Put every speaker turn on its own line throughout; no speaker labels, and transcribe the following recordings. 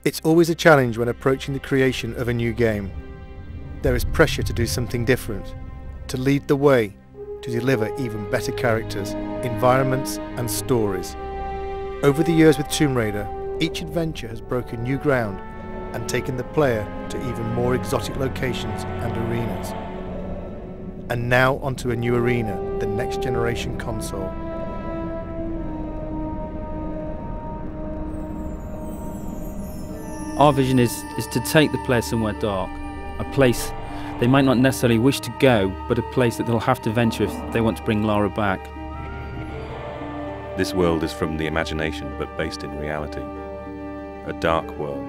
It's always a challenge when approaching the creation of a new game. There is pressure to do something different, to lead the way, to deliver even better characters, environments and stories. Over the years with Tomb Raider, each adventure has broken new ground and taken the player to even more exotic locations and arenas. And now onto a new arena, the next generation console.
Our vision is to take the player somewhere dark, a place they might not necessarily wish to go, but a place that they'll have to venture if they want to bring Lara back.
This world is from the imagination, but based in reality. A dark world,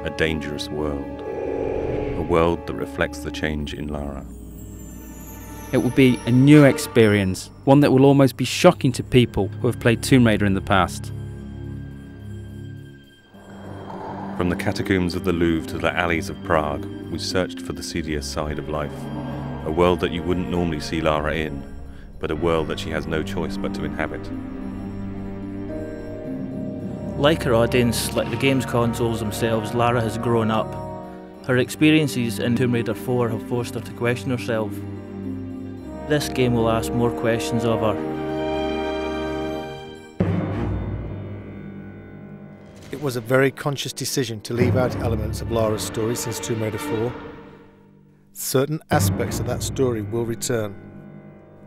a dangerous world, a world that reflects the change in Lara.
It will be a new experience, one that will almost be shocking to people who have played Tomb Raider in the past.
From the catacombs of the Louvre to the alleys of Prague, we searched for the seedier side of life. A world that you wouldn't normally see Lara in, but a world that she has no choice but to inhabit.
Like her audience, like the game's consoles themselves, Lara has grown up. Her experiences in Tomb Raider 4 have forced her to question herself. This game will ask more questions of her.
It was a very conscious decision to leave out elements of Lara's story since Tomb Raider 4. Certain aspects of that story will return.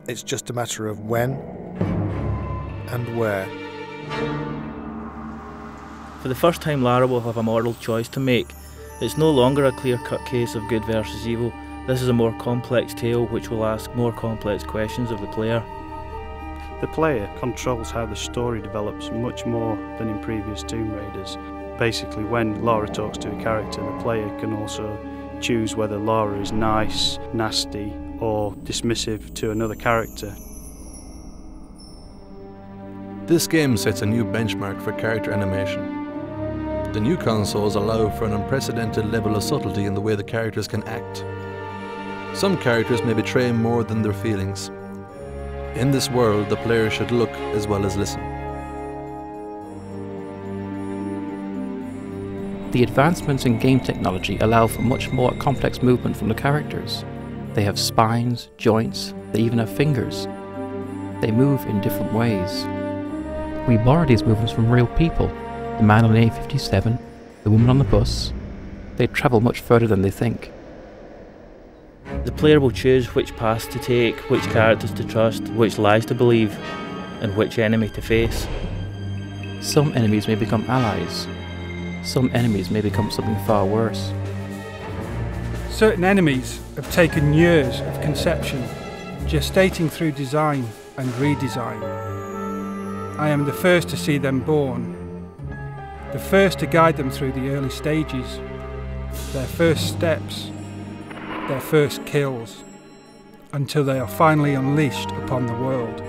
It's just a matter of when and where.
For the first time, Lara will have a moral choice to make. It's no longer a clear-cut case of good versus evil. This is a more complex tale which will ask more complex questions of the player.
The player controls how the story develops much more than in previous Tomb Raiders. Basically, when Lara talks to a character, the player can also choose whether Lara is nice, nasty, or dismissive to another character.
This game sets a new benchmark for character animation. The new consoles allow for an unprecedented level of subtlety in the way the characters can act. Some characters may betray more than their feelings. In this world, the player should look as well as listen.
The advancements in game technology allow for much more complex movement from the characters. They have spines, joints, they even have fingers. They move in different ways. We borrow these movements from real people. The man on the A57, the woman on the bus. They travel much further than they think.
The player will choose which paths to take, which characters to trust, which lies to believe, and which enemy to face.
Some enemies may become allies. Some enemies may become something far worse.
Certain enemies have taken years of conception, gestating through design and redesign. I am the first to see them born, the first to guide them through the early stages, their first steps, their first kills, until they are finally unleashed upon the world.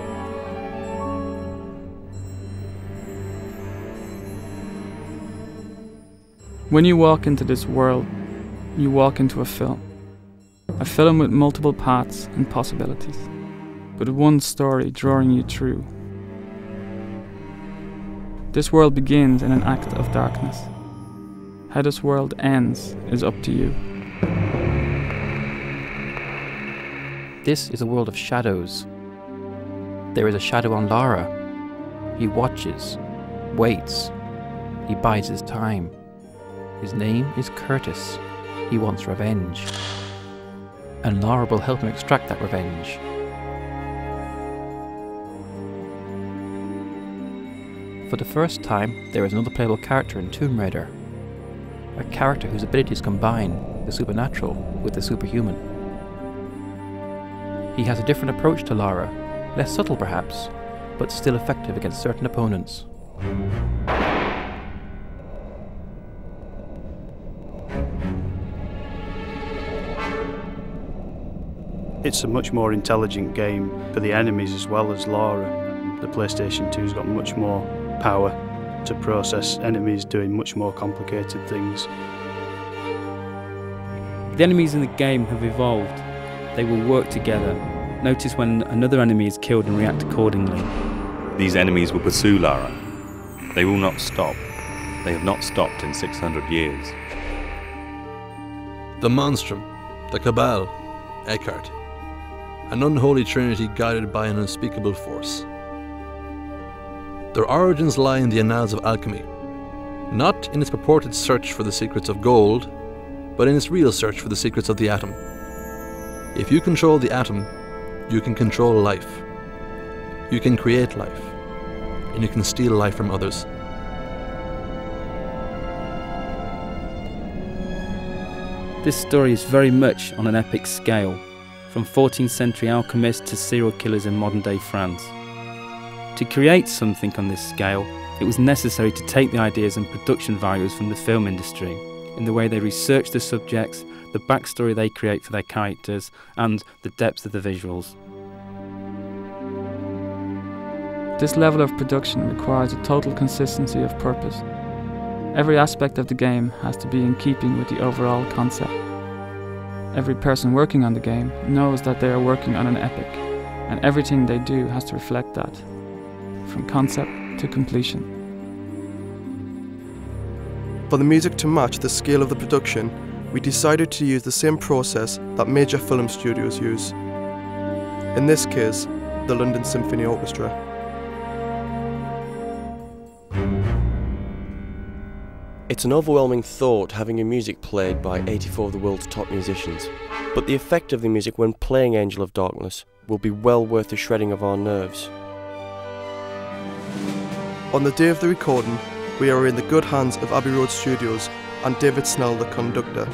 When you walk into this world, you walk into a film with multiple paths and possibilities, but one story drawing you through. This world begins in an act of darkness. How this world ends is up to you.
This is a world of shadows. There is a shadow on Lara. He watches, waits, he bides his time. His name is Curtis. He wants revenge. And Lara will help him extract that revenge. For the first time, there is another playable character in Tomb Raider. A character whose abilities combine the supernatural with the superhuman. He has a different approach to Lara, less subtle perhaps, but still effective against certain opponents.
It's a much more intelligent game for the enemies as well as Lara. The PlayStation 2's got much more power to process enemies doing much more complicated things.
The enemies in the game have evolved. They will work together. Notice when another enemy is killed and react accordingly.
These enemies will pursue Lara. They will not stop. They have not stopped in 600 years.
The Monstrum, the Cabal, Eckhart. An unholy trinity guided by an unspeakable force. Their origins lie in the annals of alchemy, not in its purported search for the secrets of gold, but in its real search for the secrets of the atom. If you control the atom, you can control life. You can create life, and you can steal life from others.
This story is very much on an epic scale, from 14th century alchemists to serial killers in modern day France. To create something on this scale, it was necessary to take the ideas and production values from the film industry, in the way they research the subjects, the backstory they create for their characters, and the depth of the visuals.
This level of production requires a total consistency of purpose. Every aspect of the game has to be in keeping with the overall concept. Every person working on the game knows that they are working on an epic, and everything they do has to reflect that, from concept to completion.
For the music to match the scale of the production, we decided to use the same process that major film studios use. In this case, the London Symphony Orchestra.
It's an overwhelming thought having your music played by 84 of the world's top musicians, but the effect of the music when playing Angel of Darkness will be well worth the shredding of our nerves.
On the day of the recording, we are in the good hands of Abbey Road Studios and David Snell, the conductor.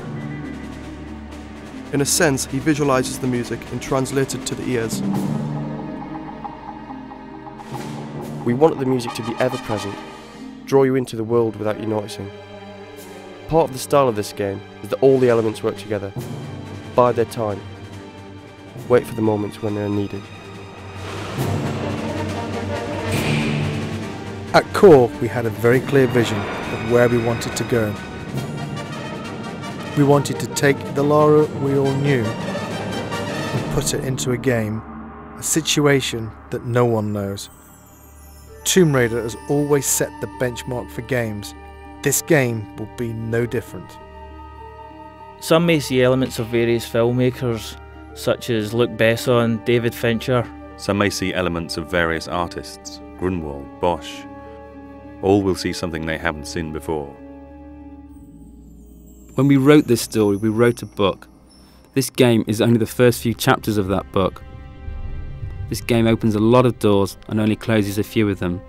In a sense, he visualises the music and translates it to the ears.
We wanted the music to be ever present, draw you into the world without you noticing. Part of the style of this game is that all the elements work together, bide their time, wait for the moments when they are needed.
At core, we had a very clear vision of where we wanted to go. We wanted to take the Lara we all knew and put it into a game, a situation that no one knows. Tomb Raider has always set the benchmark for games. This game will be no different.
Some may see elements of various filmmakers, such as Luc Besson, David Fincher.
Some may see elements of various artists, Grunwald, Bosch. All will see something they haven't seen before.
When we wrote this story, we wrote a book. This game is only the first few chapters of that book. This game opens a lot of doors and only closes a few of them.